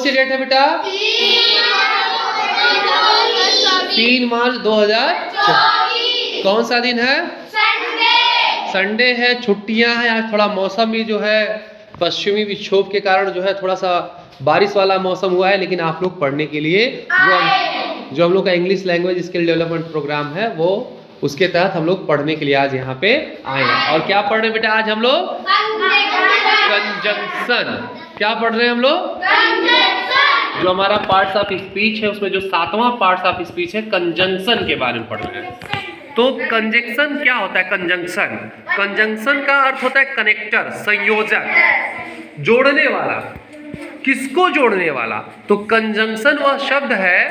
सी date है बेटा? 3 मार्च 2024। कौन सा दिन है? संडे है, छुट्टियां हैं। आज थोड़ा मौसम भी जो है पश्चिमी विक्षोभ के कारण जो है थोड़ा सा बारिश वाला मौसम हुआ है, लेकिन आप लोग पढ़ने के लिए जो हम लोग का English language skill development program है वो उसके तहत हम लोग पढ़ने के लिए आज यहाँ पे आए हैं। और क्या पढ़ रहे हैं बेटा आज हम लोग? कंजंक्शन। क्या पढ़ रहे हैं हम लोग? जो हमारा पार्ट्स ऑफ स्पीच है उसमें जो 7वां पार्ट्स ऑफ स्पीच है कंजंक्शन के बारे में पढ़ रहे हैं। तो कंजंक्शन क्या होता है? कंजंक्शन का अर्थ होता है कनेक्टर, संयोजक, जोड़ने वाला। किसको जोड़ने वाला? तो कंजंक्शन वह शब्द है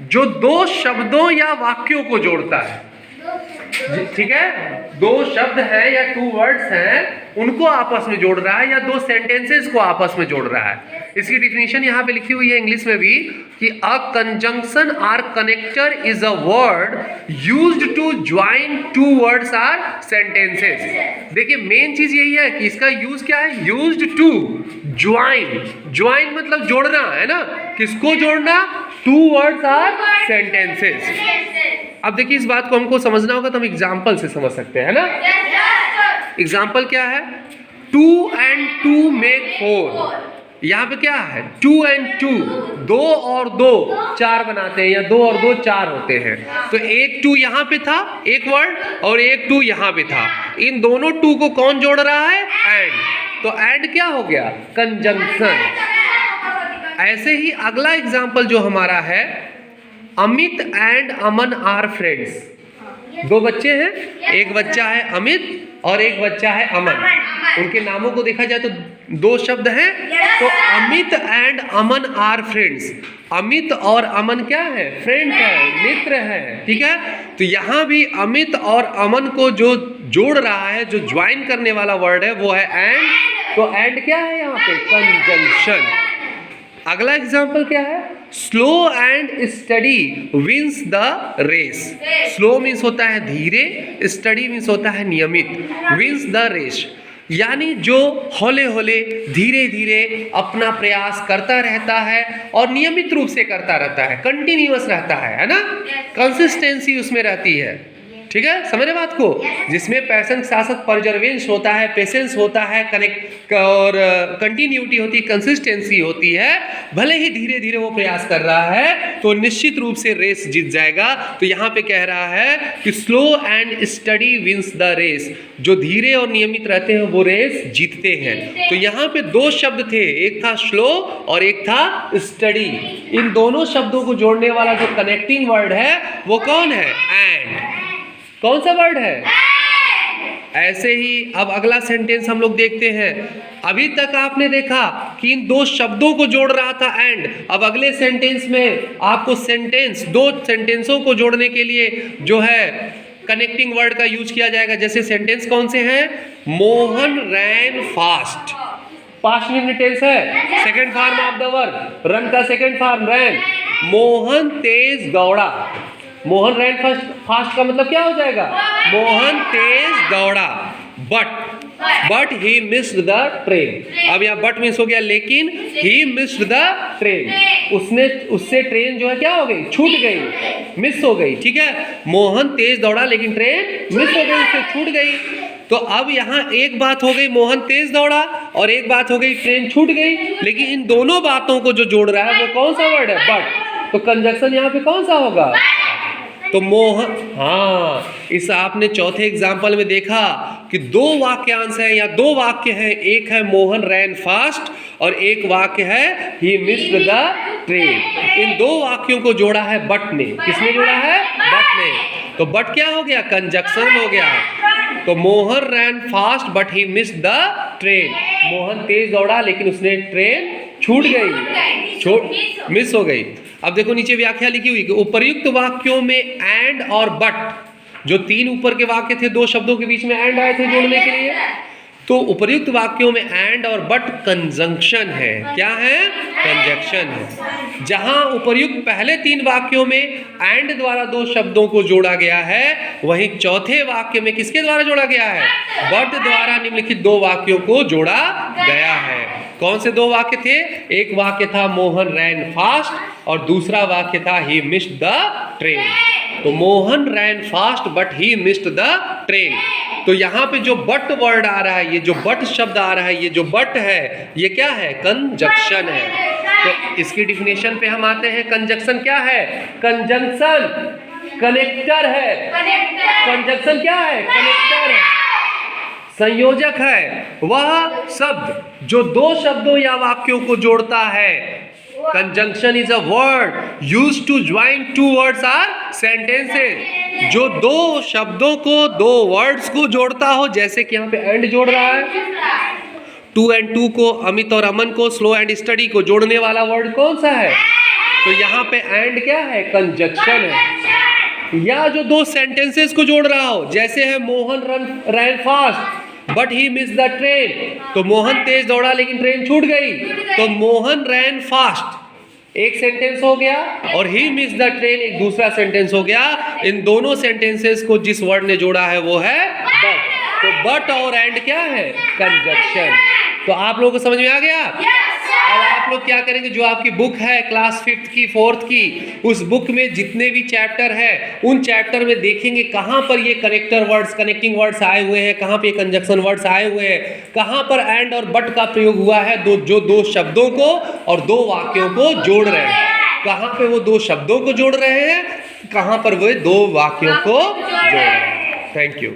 जो दो शब्दों या वाक्यों को जोड़ता है। ठीक है, दो शब्द है या 2 वर्ड्स हैं उनको आपस में जोड़ रहा है या 2 सेंटेंसेस को आपस में जोड़ रहा है। इसकी डिफिनीशन यहाँ पे लिखी हुई है इंग्लिश में भी कि a conjunction or connector is a word used to join 2 words or sentences. देखिए मेन चीज यही है कि इसका यूज क्या है? यूज्ड टू ज्वाइन मतलब जोड़ना है ना। किसको जोड़ना? 2 वर्ड्स आर सेंटेंसेस। अब देखिए इस बात को हमको समझना होगा तो हम एग्जाम्पल से समझ सकते हैं ना। एग्जाम्पल क्या है? 2 and 2 make 4। यहाँ पे क्या है? 2 and 2, 2 और 2 4 बनाते हैं, या 2 और 2 4 होते हैं। तो एक 2 यहाँ पे था, एक वर्ड, और एक 2 यहाँ पे था। इन दोनों 2 को कौन जोड़ रहा है? एंड। तो एंड क्या हो गया? कंजंक्शन। ऐसे ही अगला एग्जाम्पल जो हमारा है, Amit and Aman are friends. 2 बच्चे हैं, एक बच्चा है अमित और एक बच्चा है अमन। उनके नामों को देखा जाए तो 2 शब्द हैं, तो Amit and Aman are friends. Amit और अमन क्या है? फ्रेंड है, मित्र है। ठीक है, तो यहाँ भी अमित और अमन को जो जोड़ रहा है, जो ज्वाइन करने वाला वर्ड है वो है एंड। तो एंड क्या है यहाँ पे? कंजंक्शन। अगला एग्जाम्पल क्या है? Slow and steady wins the race. Slow means होता है धीरे, स्टडी मीन्स होता है नियमित, विंस द रेस यानी जो हौले हौले धीरे धीरे अपना प्रयास करता रहता है और नियमित रूप से करता रहता है, कंटिन्यूअस रहता है ना, कंसिस्टेंसी उसमें रहती है। ठीक है, समझ रहे बात को? जिसमें पैशन के साथ साथ परजर्वेंस होता है, पेशेंस होता है, कनेक्ट और कंटिन्यूटी होती है, कंसिस्टेंसी होती है। भले ही धीरे धीरे वो प्रयास कर रहा है तो निश्चित रूप से रेस जीत जाएगा। तो यहाँ पे कह रहा है कि slow and steady wins the race. जो धीरे और नियमित रहते हैं वो रेस जीतते हैं। तो यहाँ पे 2 शब्द थे, एक था स्लो और एक था स्टडी। इन दोनों शब्दों को जोड़ने वाला जो कनेक्टिंग वर्ड है वो कौन है? एंड। कौन सा वर्ड है? ऐसे ही अब अगला सेंटेंस हम लोग देखते हैं। अभी तक आपने देखा कि इन 2 शब्दों को जोड़ रहा था एंड। अब अगले सेंटेंस में आपको 2 सेंटेंसों को जोड़ने के लिए जो है कनेक्टिंग वर्ड का यूज किया जाएगा। जैसे सेंटेंस कौन से हैं? मोहन रैन फास्ट, पास्ट में टेंस है, second form of the verb, run का सेकंड फॉर्म रैन। मोहन तेज दौड़ा। मोहन रैन फास्ट का मतलब क्या हो जाएगा? मोहन तेज दौड़ा, but he missed the train. अब यहाँ बट मिस हो गया, लेकिन ही मिस्ड द ट्रेन। उससे ट्रेन जो है क्या हो गई? छूट गई, मिस हो गई। ठीक है, मोहन तेज दौड़ा लेकिन ट्रेन मिस हो गई, उससे छूट गई। तो अब यहाँ एक बात हो गई मोहन तेज दौड़ा और एक बात हो गई ट्रेन छूट गई, लेकिन इन दोनों बातों को जो जोड़ रहा है वो कौन सा वर्ड है? बट। तो कंजंक्शन यहाँ पे कौन सा होगा? तो मोहन, हाँ, इस आपने चौथे एग्जाम्पल में देखा कि 2 वाक्यांश हैं या 2 वाक्य हैं। एक है मोहन रैन फास्ट और एक वाक्य है ही मिस्ड द ट्रेन। इन 2 वाक्यों को जोड़ा है बट ने। किसने जोड़ा है? बट ने। तो बट क्या हो गया? कंजंक्शन हो गया। तो Mohan ran fast but he missed the train. Mohan तेज दौड़ा लेकिन उसने ट्रेन छूट गई, मिस हो गई। अब देखो नीचे व्याख्या लिखी हुई कि उपर्युक्त वाक्यों में एंड और बट, जो 3 ऊपर के वाक्य थे 2 शब्दों के बीच में एंड आए थे जोड़ने के लिए, तो उपर्युक्त वाक्यों में एंड और बट कंजंक्शन है। क्या है? कंजंक्शन है। जहां उपर्युक्त पहले 3 वाक्यों में एंड द्वारा 2 शब्दों को जोड़ा गया है, वहीं चौथे वाक्य में किसके द्वारा जोड़ा गया है? बट द्वारा निम्नलिखित 2 वाक्यों को जोड़ा गया है। कौन से दो वाक्य थे? एक वाक्य था मोहन रैन फास्ट और दूसरा वाक्य था ही मिस्ड द ट्रेन। तो Mohan ran fast but he missed the train. तो यहाँ पे जो बट वर्ड आ रहा है, ये जो बट शब्द आ रहा है, ये जो बट है ये क्या है? कंजक्शन है। तो इसकी डिफिनेशन पे हम आते हैं। कंजक्शन क्या है? कंजंक्शन कनेक्टर है। कंजक्शन क्या है? कनेक्टर है, संयोजक है। वह शब्द जो दो शब्दों या वाक्यों को जोड़ता है। Conjunction is a word used to join two words or sentences. जो दो शब्दों को, दो वर्ड्स को जोड़ता हो, जैसे कि यहाँ पे एंड जोड़ रहा है। टू एंड टू को, अमित और अमन को, स्लो एंड स्टडी को जोड़ने वाला वर्ड कौन सा है? तो यहाँ पे एंड क्या है? कंजंक्शन है। या जो दो सेंटेंसेस को जोड़ रहा हो, जैसे है Mohan ran fast but he miss the train. तो मोहन तेज दौड़ा लेकिन ट्रेन छूट गई। तो मोहन रैन फास्ट एक सेंटेंस हो गया और ही मिस द ट्रेन एक दूसरा सेंटेंस हो गया। इन दोनों सेंटेंसेस को जिस वर्ड ने जोड़ा है वो है बट। तो बट और एंड क्या है? कंजंक्शन। तो आप लोगों को समझ में आ गया? अब आप लोग क्या करेंगे, जो आपकी बुक है क्लास 5th की 4th की, उस बुक में जितने भी चैप्टर है उन चैप्टर में देखेंगे कहाँ पर ये कनेक्टर वर्ड्स, कनेक्टिंग वर्ड्स आए हुए हैं, कहाँ पे कंजंक्शन वर्ड्स आए हुए हैं, कहाँ पर एंड और बट का प्रयोग हुआ है, जो दो शब्दों को और दो वाक्यों को जोड़ रहे हैं। कहाँ पे वो दो शब्दों को जोड़ रहे हैं, कहाँ पर वो दो वाक्यों को जोड़ रहे हैं। Thank you.